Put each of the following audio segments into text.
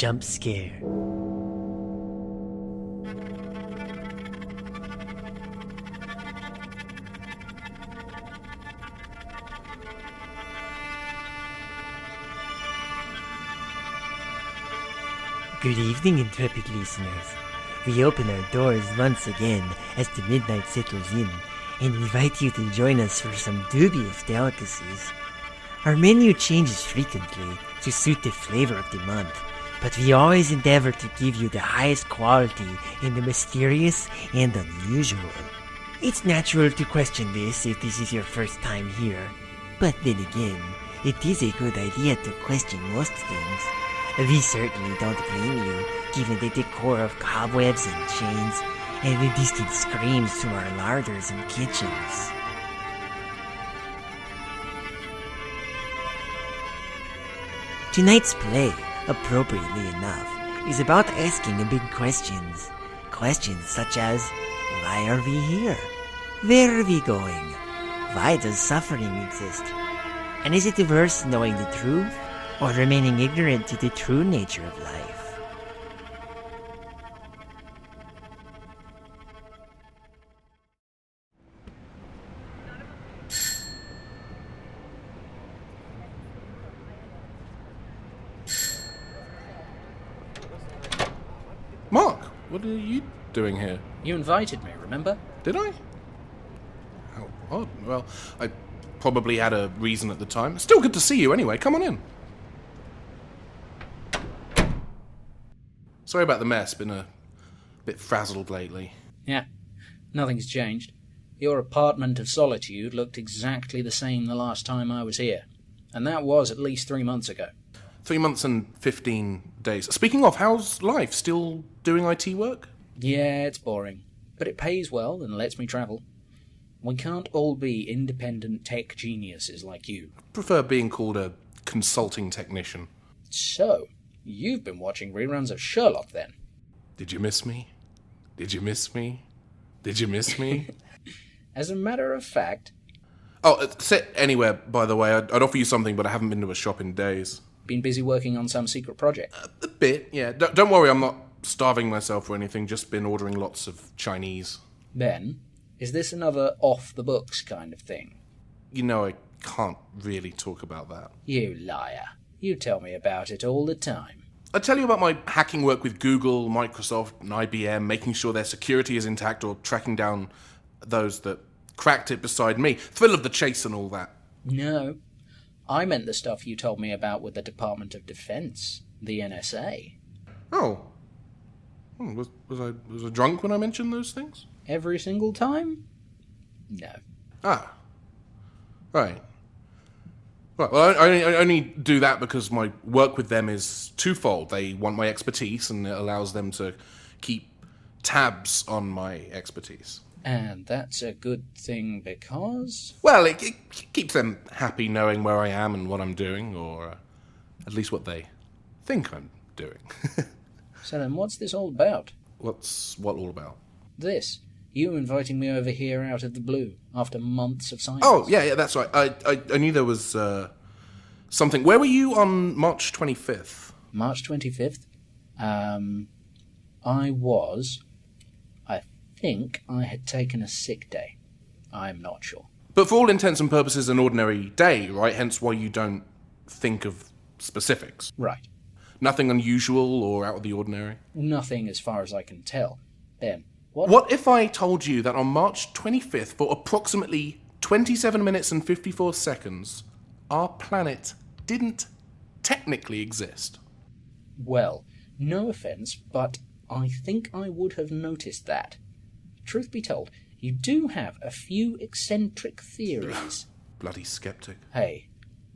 jump scare. Good evening, intrepid listeners. We open our doors once again as the midnight settles in and invite you to join us for some dubious delicacies. Our menu changes frequently to suit the flavor of the month, but we always endeavor to give you the highest quality in the mysterious and unusual. It's natural to question this if this is your first time here, but then again, it is a good idea to question most things. We certainly don't blame you, given the decor of cobwebs and chains, and the distant screams from our larders and kitchens. Tonight's play, appropriately enough, is about asking big questions. Questions such as, why are we here? Where are we going? Why does suffering exist? And is it worse knowing the truth, or remaining ignorant to the true nature of life? Mark, what are you doing here? You invited me, remember? Did I? How odd. Well, I probably had a reason at the time. Still good to see you anyway. Come on in. Sorry about the mess. Been a bit frazzled lately. Yeah, nothing's changed. Your apartment of solitude looked exactly the same the last time I was here. And that was at least 3 months ago. 3 months and 15 days. Speaking of, how's life? Still doing IT work? Yeah, it's boring. But it pays well and lets me travel. We can't all be independent tech geniuses like you. Prefer being called a consulting technician. So, you've been watching reruns of Sherlock then? Did you miss me? Did you miss me? Did you miss me? As a matter of fact... Oh, sit anywhere, by the way. I'd offer you something, but I haven't been to a shop in days. Been busy working on some secret project? A bit, yeah. Don't worry, I'm not starving myself or anything. Just been ordering lots of Chinese. Ben, is this another off-the-books kind of thing? You know I can't really talk about that. You liar. You tell me about it all the time. I tell you about my hacking work with Google, Microsoft, and IBM, making sure their security is intact or tracking down those that cracked it beside me. Thrill of the chase and all that. No. I meant the stuff you told me about with the Department of Defense, the NSA. Oh. Was I drunk when I mentioned those things? Every single time? No. Ah. Right. Right, well, I only do that because my work with them is twofold. They want my expertise, and it allows them to keep tabs on my expertise. And that's a good thing because? Well, it keeps them happy knowing where I am and what I'm doing, or at least what they think I'm doing. So then what's this all about? What's what all about? This. You inviting me over here out of the blue, after months of silence. Oh, yeah, that's right. I knew there was something. Where were you on March 25th? March 25th? I think I had taken a sick day. I'm not sure. But for all intents and purposes, an ordinary day, right? Hence why you don't think of specifics. Right. Nothing unusual or out of the ordinary? Nothing as far as I can tell. Ben, what... What if I told you that on March 25th, for approximately 27 minutes and 54 seconds, our planet didn't technically exist? Well, no offence, but I think I would have noticed that. Truth be told, you do have a few eccentric theories. Bloody skeptic. Hey,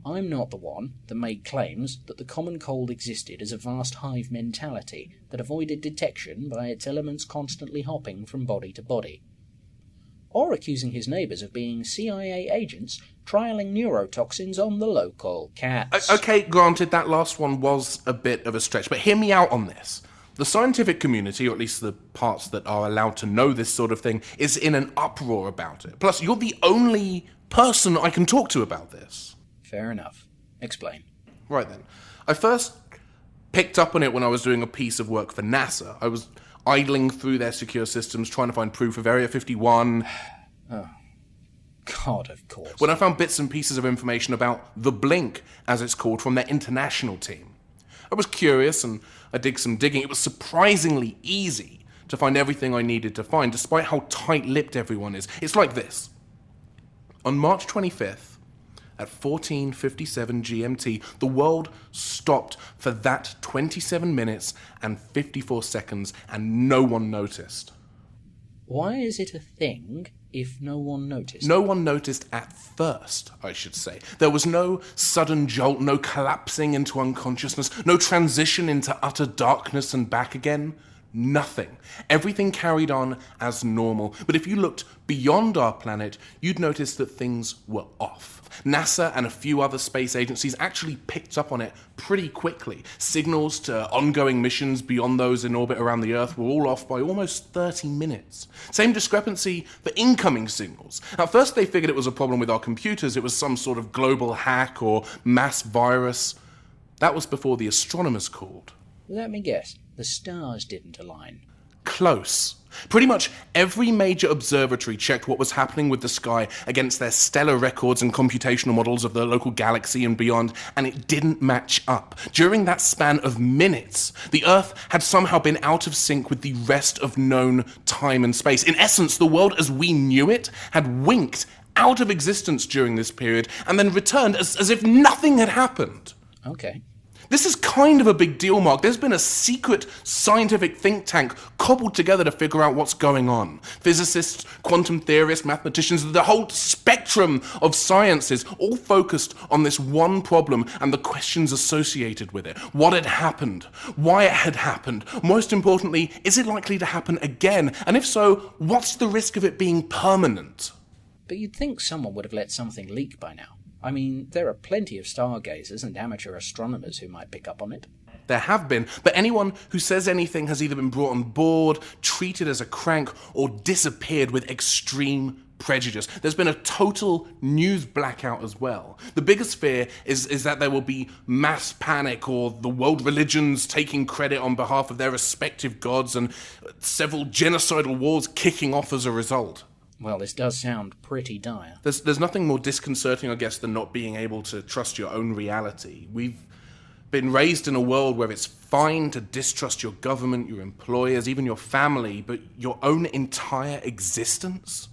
I'm not the one that made claims that the common cold existed as a vast hive mentality that avoided detection by its elements constantly hopping from body to body. Or accusing his neighbours of being CIA agents trialling neurotoxins on the local cats. Okay, granted, that last one was a bit of a stretch, but hear me out on this. The scientific community, or at least the parts that are allowed to know this sort of thing, is in an uproar about it. Plus, you're the only person I can talk to about this. Fair enough. Explain. Right then. I first picked up on it when I was doing a piece of work for NASA. I was idling through their secure systems trying to find proof of Area 51. Oh, God, of course. When I found bits and pieces of information about the Blink, as it's called, from their international team. I was curious and I did some digging. It was surprisingly easy to find everything I needed to find, despite how tight-lipped everyone is. It's like this. On March 25th, at 14:57 GMT, the world stopped for that 27 minutes and 54 seconds, and no one noticed. Why is it a thing if no one noticed? No one noticed at first, I should say. There was no sudden jolt, no collapsing into unconsciousness, no transition into utter darkness and back again. Nothing. Everything carried on as normal. But if you looked beyond our planet, you'd notice that things were off. NASA and a few other space agencies actually picked up on it pretty quickly. Signals to ongoing missions beyond those in orbit around the Earth were all off by almost 30 minutes. Same discrepancy for incoming signals. At first they figured it was a problem with our computers. It was some sort of global hack or mass virus. That was before the astronomers called. Let me guess. The stars didn't align. Close. Pretty much every major observatory checked what was happening with the sky against their stellar records and computational models of the local galaxy and beyond, and it didn't match up. During that span of minutes, the Earth had somehow been out of sync with the rest of known time and space. In essence, the world as we knew it had winked out of existence during this period and then returned as if nothing had happened. Okay. This is kind of a big deal, Mark. There's been a secret scientific think tank cobbled together to figure out what's going on. Physicists, quantum theorists, mathematicians, the whole spectrum of sciences all focused on this one problem and the questions associated with it. What had happened? Why it had happened? Most importantly, is it likely to happen again? And if so, what's the risk of it being permanent? But you'd think someone would have let something leak by now. I mean, there are plenty of stargazers and amateur astronomers who might pick up on it. There have been, but anyone who says anything has either been brought on board, treated as a crank, or disappeared with extreme prejudice. There's been a total news blackout as well. The biggest fear is that there will be mass panic or the world religions taking credit on behalf of their respective gods and several genocidal wars kicking off as a result. Well, this does sound pretty dire. There's nothing more disconcerting, I guess, than not being able to trust your own reality. We've been raised in a world where it's fine to distrust your government, your employers, even your family, but your own entire existence?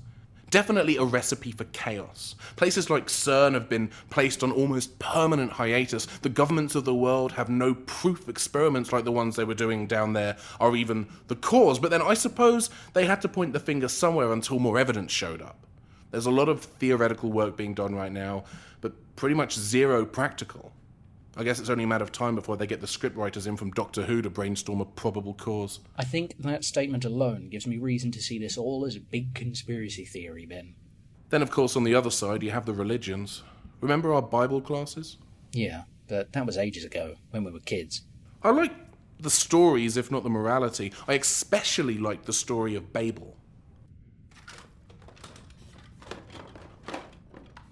Definitely a recipe for chaos. Places like CERN have been placed on almost permanent hiatus. The governments of the world have no proof experiments like the ones they were doing down there are even the cause. But then I suppose they had to point the finger somewhere until more evidence showed up. There's a lot of theoretical work being done right now, but pretty much zero practical. I guess it's only a matter of time before they get the scriptwriters in from Doctor Who to brainstorm a probable cause. I think that statement alone gives me reason to see this all as a big conspiracy theory, Ben. Then, of course, on the other side, you have the religions. Remember our Bible classes? Yeah, but that was ages ago, when we were kids. I like the stories, if not the morality. I especially like the story of Babel.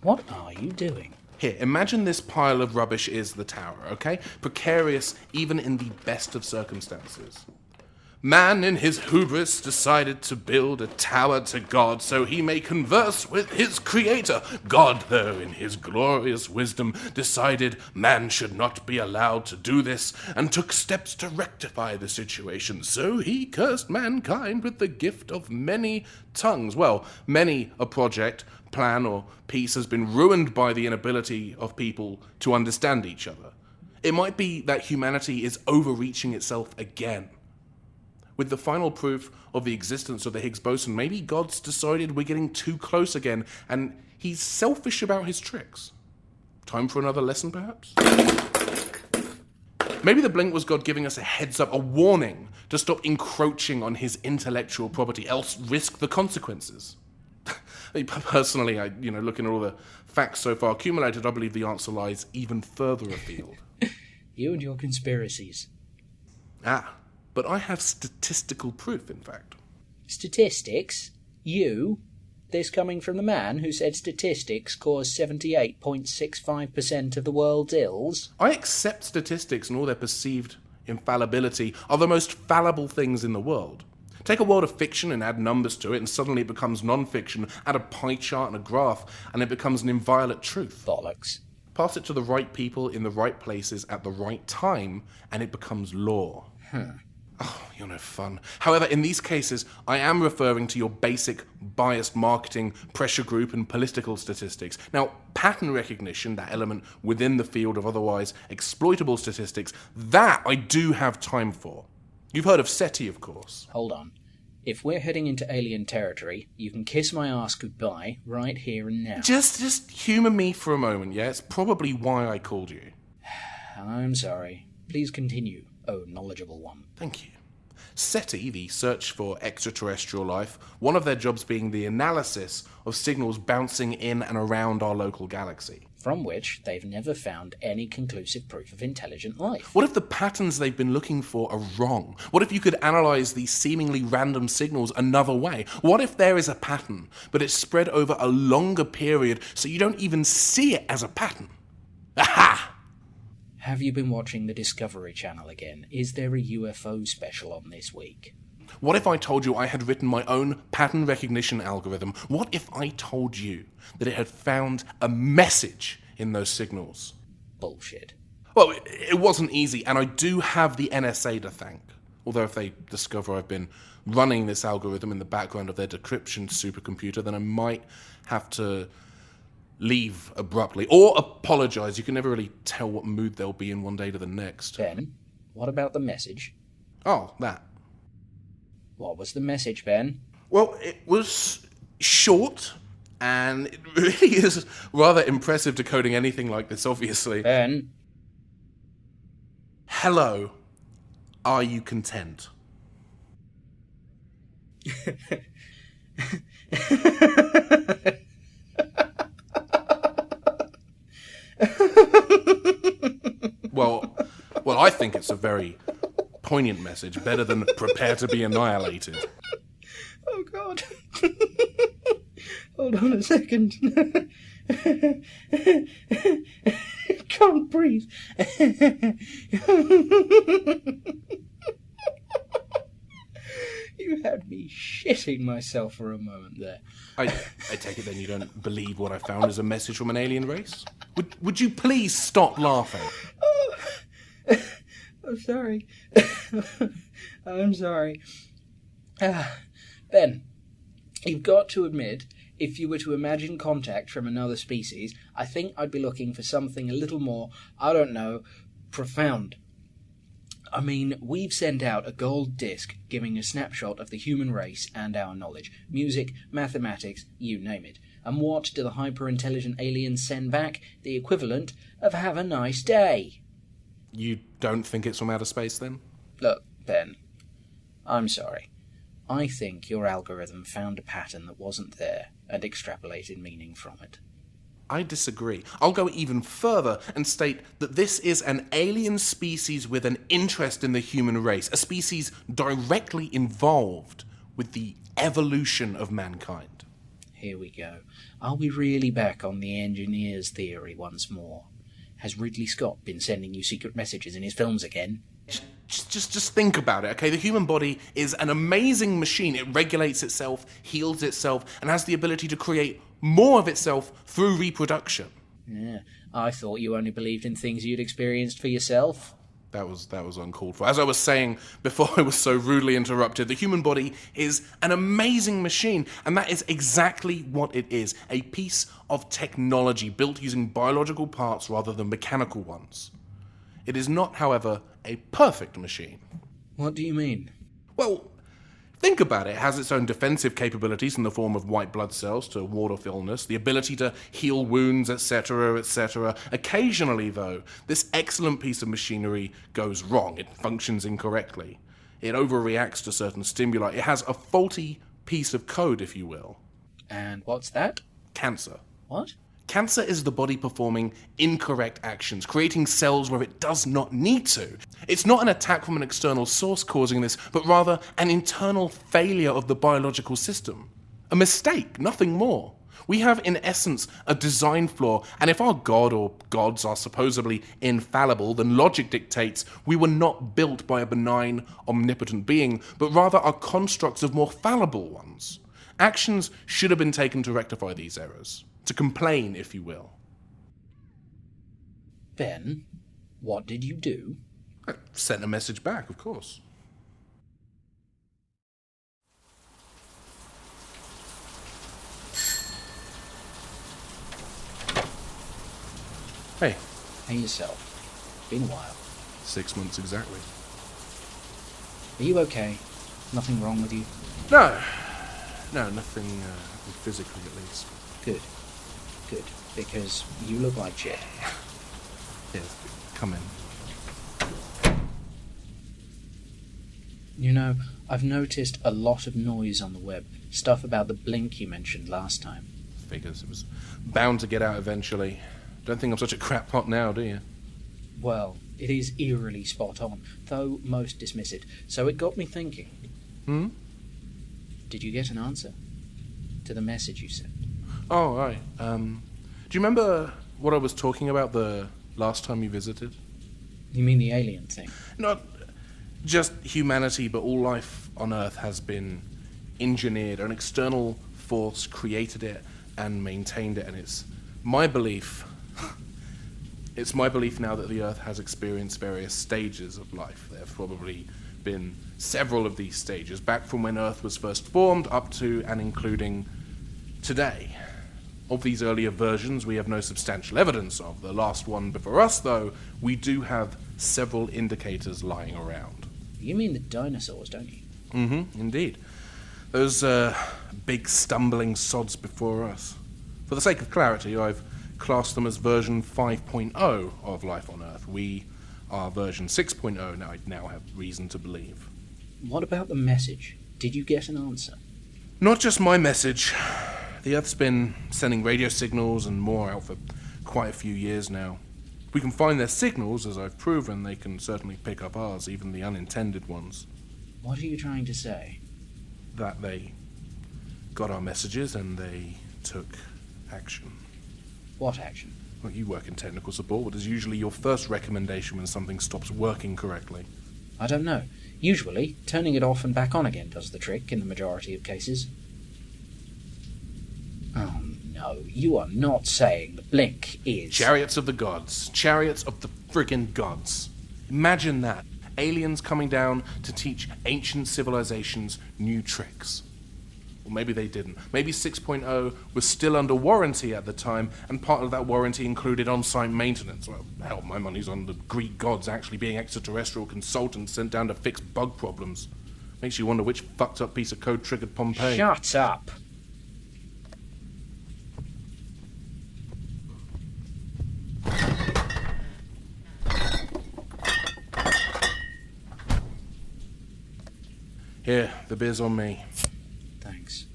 What are you doing? Here, imagine this pile of rubbish is the tower, okay? Precarious even in the best of circumstances. Man in his hubris decided to build a tower to God so he may converse with his creator. God, though, in his glorious wisdom, decided man should not be allowed to do this and took steps to rectify the situation. So he cursed mankind with the gift of many tongues. Well, many a project, plan, or piece has been ruined by the inability of people to understand each other. It might be that humanity is overreaching itself again. With the final proof of the existence of the Higgs boson, maybe God's decided we're getting too close again, and he's selfish about his tricks. Time for another lesson, perhaps? Maybe the blink was God giving us a heads up, a warning to stop encroaching on his intellectual property, else risk the consequences. Personally, looking at all the facts so far accumulated, I believe the answer lies even further afield. You and your conspiracies. But I have statistical proof, in fact. Statistics? You? This coming from the man who said statistics cause 78.65% of the world's ills? I accept statistics and all their perceived infallibility are the most fallible things in the world. Take a world of fiction and add numbers to it, and suddenly it becomes non-fiction. Add a pie chart and a graph, and it becomes an inviolate truth. Bollocks. Pass it to the right people in the right places at the right time, and it becomes law. Oh, you're no fun. However, in these cases, I am referring to your basic biased marketing, pressure group, and political statistics. Now, pattern recognition, that element within the field of otherwise exploitable statistics, that I do have time for. You've heard of SETI, of course. Hold on. If we're heading into alien territory, you can kiss my ass goodbye right here and now. Just humour me for a moment, yeah? It's probably why I called you. I'm sorry. Please continue, oh knowledgeable one. Thank you. SETI, the Search for Extraterrestrial Life, one of their jobs being the analysis of signals bouncing in and around our local galaxy. From which they've never found any conclusive proof of intelligent life. What if the patterns they've been looking for are wrong? What if you could analyse these seemingly random signals another way? What if there is a pattern, but it's spread over a longer period so you don't even see it as a pattern? Aha! Have you been watching the Discovery Channel again? Is there a UFO special on this week? What if I told you I had written my own pattern recognition algorithm? What if I told you that it had found a message in those signals? Bullshit. Well, it wasn't easy, and I do have the NSA to thank. Although if they discover I've been running this algorithm in the background of their decryption supercomputer, then I might have to leave abruptly, or apologise. You can never really tell what mood they'll be in one day to the next. Ben, what about the message? Oh, that. What was the message, Ben? Well, it was short, and it really is rather impressive decoding anything like this, obviously. Ben? Hello, are you content? Well, I think it's a very poignant message, better than prepare to be annihilated. Oh, God. Hold on a second. Can't breathe. You had me shitting myself for a moment there. I take it then you don't believe what I found as a message from an alien race? Would you please stop laughing? Oh, I'm sorry. I'm sorry. Ben, you've got to admit, if you were to imagine contact from another species, I think I'd be looking for something a little more, I don't know, profound. I mean, we've sent out a gold disc giving a snapshot of the human race and our knowledge. Music, mathematics, you name it. And what do the hyper-intelligent aliens send back? The equivalent of have a nice day. You don't think it's from outer space, then? Look, Ben, I'm sorry. I think your algorithm found a pattern that wasn't there and extrapolated meaning from it. I disagree. I'll go even further and state that this is an alien species with an interest in the human race, a species directly involved with the evolution of mankind. Here we go. Are we really back on the engineer's theory once more? Has Ridley Scott been sending you secret messages in his films again? Just think about it, okay? The human body is an amazing machine. It regulates itself, heals itself, and has the ability to create more of itself through reproduction. Yeah, I thought you only believed in things you'd experienced for yourself. That was uncalled for. As I was saying before I was so rudely interrupted, the human body is an amazing machine, and that is exactly what it is, a piece of technology built using biological parts rather than mechanical ones. It is not, however, a perfect machine. What do you mean? Well, think about it. It has its own defensive capabilities in the form of white blood cells to ward off illness, the ability to heal wounds, etc., etc. Occasionally, though, this excellent piece of machinery goes wrong. It functions incorrectly. It overreacts to certain stimuli. It has a faulty piece of code, if you will. And what's that? Cancer. What? Cancer is the body performing incorrect actions, creating cells where it does not need to. It's not an attack from an external source causing this, but rather an internal failure of the biological system. A mistake, nothing more. We have, in essence, a design flaw, and if our god or gods are supposedly infallible, then logic dictates we were not built by a benign, omnipotent being, but rather are constructs of more fallible ones. Actions should have been taken to rectify these errors, to complain, if you will. Ben, what did you do? I sent a message back, of course. Hey. Hey yourself. Been a while. 6 months exactly. Are you okay? Nothing wrong with you? No, nothing physically at least. Good. Because you look like shit. Yes, come in. You know, I've noticed a lot of noise on the web. Stuff about the blink you mentioned last time. Figures. It was bound to get out eventually. Don't think I'm such a crackpot now, do you? Well, it is eerily spot on, though most dismiss it. So it got me thinking. Did you get an answer to the message you sent? Oh, right. Do you remember what I was talking about the last time you visited? You mean the alien thing? Not just humanity, but all life on Earth has been engineered. An external force created it and maintained it, and it's my belief now that the Earth has experienced various stages of life. There have probably been several of these stages, back from when Earth was first formed up to and including today. Of these earlier versions, we have no substantial evidence of. The last one before us, though, we do have several indicators lying around. You mean the dinosaurs, don't you? Indeed. Those big stumbling sods before us. For the sake of clarity, I've classed them as version 5.0 of life on Earth. We are version 6.0, now I now have reason to believe. What about the message? Did you get an answer? Not just my message. The Earth's been sending radio signals and more out for quite a few years now. If we can find their signals, as I've proven, they can certainly pick up ours, even the unintended ones. What are you trying to say? That they got our messages and they took action. What action? Well, you work in technical support. What is usually your first recommendation when something stops working correctly? I don't know. Usually, turning it off and back on again does the trick in the majority of cases. Oh no, you are not saying the blink is... Chariots of the gods. Chariots of the friggin' gods. Imagine that. Aliens coming down to teach ancient civilizations new tricks. Or maybe they didn't. Maybe 6.0 was still under warranty at the time, and part of that warranty included on-site maintenance. Well, hell, my money's on the Greek gods actually being extraterrestrial consultants sent down to fix bug problems. Makes you wonder which fucked-up piece of code triggered Pompeii. Shut up! Here, the beer's on me. Thanks.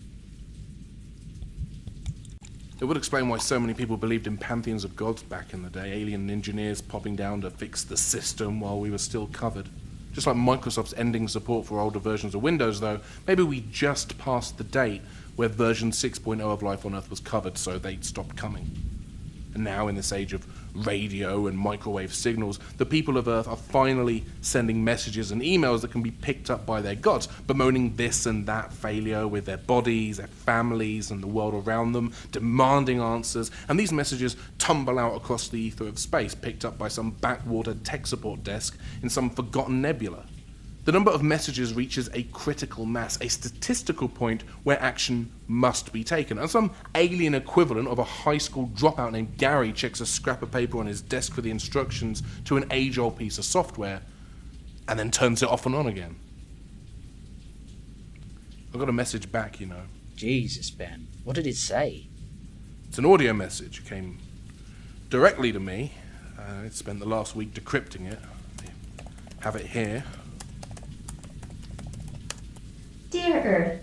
It would explain why so many people believed in pantheons of gods back in the day, alien engineers popping down to fix the system while we were still covered. Just like Microsoft's ending support for older versions of Windows, though, maybe we just passed the date where version 6.0 of Life on Earth was covered, so they'd stopped coming. And now, in this age of radio and microwave signals, the people of Earth are finally sending messages and emails that can be picked up by their gods, bemoaning this and that failure with their bodies, their families, and the world around them, demanding answers, and these messages tumble out across the ether of space, picked up by some backwater tech support desk in some forgotten nebula. The number of messages reaches a critical mass, a statistical point where action must be taken. And some alien equivalent of a high school dropout named Gary checks a scrap of paper on his desk for the instructions to an age-old piece of software and then turns it off and on again. I got a message back, you know. Jesus, Ben. What did it say? It's an audio message. It came directly to me. I spent the last week decrypting it. I have it here. Dear Earth,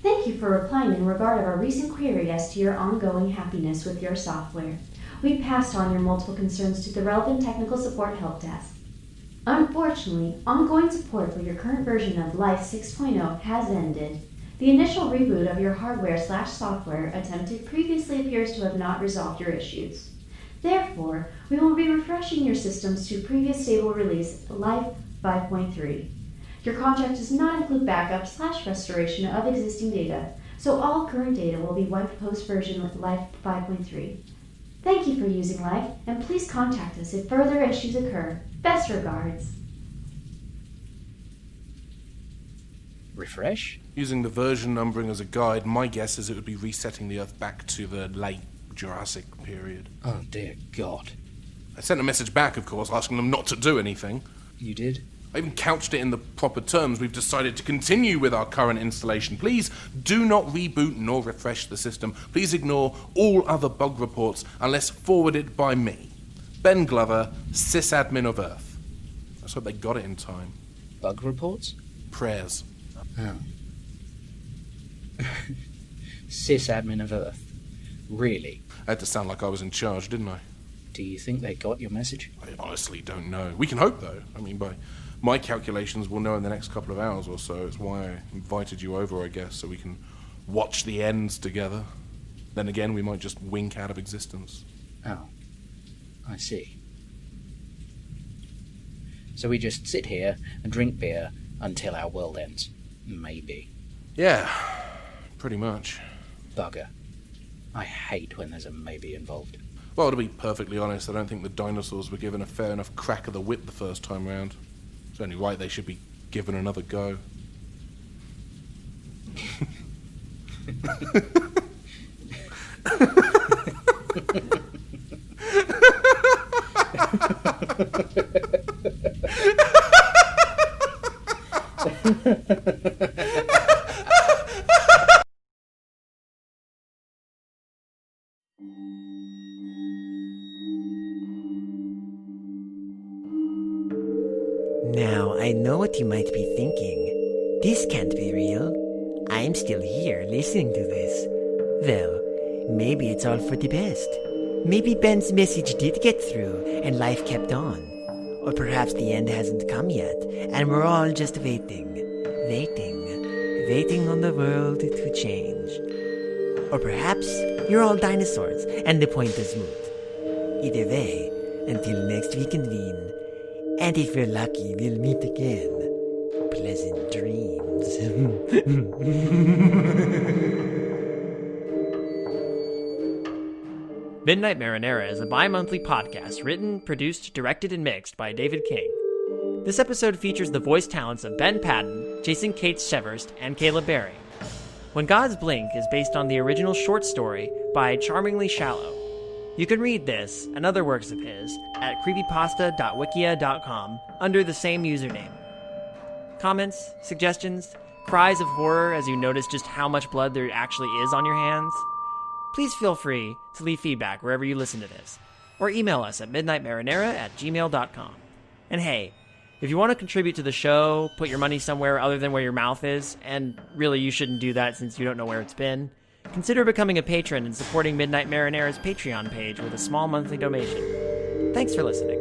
thank you for replying in regard of our recent query as to your ongoing happiness with your software. We passed on your multiple concerns to the relevant technical support help desk. Unfortunately, ongoing support for your current version of Life 6.0 has ended. The initial reboot of your hardware/software attempted previously appears to have not resolved your issues. Therefore, we will be refreshing your systems to previous stable release Life 5.3. Your contract does not include backup/restoration of existing data, so all current data will be wiped post-version with Life 5.3. Thank you for using Life, and please contact us if further issues occur. Best regards. Refresh? Using the version numbering as a guide, my guess is it would be resetting the Earth back to the late Jurassic period. Oh, dear God. I sent a message back, of course, asking them not to do anything. You did? I even couched it in the proper terms. We've decided to continue with our current installation. Please do not reboot nor refresh the system. Please ignore all other bug reports unless forwarded by me. Ben Glover, sysadmin of Earth. Let's hope they got it in time. Bug reports? Prayers. Oh. Sysadmin of Earth. Really? I had to sound like I was in charge, didn't I? Do you think they got your message? I honestly don't know. We can hope, though. I mean, by my calculations, we'll know in the next couple of hours or so. It's why I invited you over, I guess, so we can watch the ends together. Then again, we might just wink out of existence. Oh. I see. So we just sit here and drink beer until our world ends. Maybe. Yeah, pretty much. Bugger. I hate when there's a maybe involved. Well, to be perfectly honest, I don't think the dinosaurs were given a fair enough crack of the whip the first time round. It's only right they should be given another go. Now, I know what you might be thinking. This can't be real. I'm still here listening to this. Well, maybe it's all for the best. Maybe Ben's message did get through and life kept on. Or perhaps the end hasn't come yet and we're all just waiting on the world to change. Or perhaps you're all dinosaurs and the point is moot. Either way, until next we convene. And if we're lucky, we'll meet again. Pleasant dreams. Midnight Marinara is a bi-monthly podcast written, produced, directed, and mixed by David King. This episode features the voice talents of Ben Paddon, Jason Caits-Cheverst, and Kaela Berry. When Gods Blink is based on the original short story by Charmingly Shallow. You can read this and other works of his at creepypasta.wikia.com under the same username. Comments, suggestions, cries of horror as you notice just how much blood there actually is on your hands? Please feel free to leave feedback wherever you listen to this, or email us at midnightmarinara@gmail.com. And hey, if you want to contribute to the show, put your money somewhere other than where your mouth is, and really you shouldn't do that since you don't know where it's been, consider becoming a patron and supporting Midnight Marinara's Patreon page with a small monthly donation. Thanks for listening.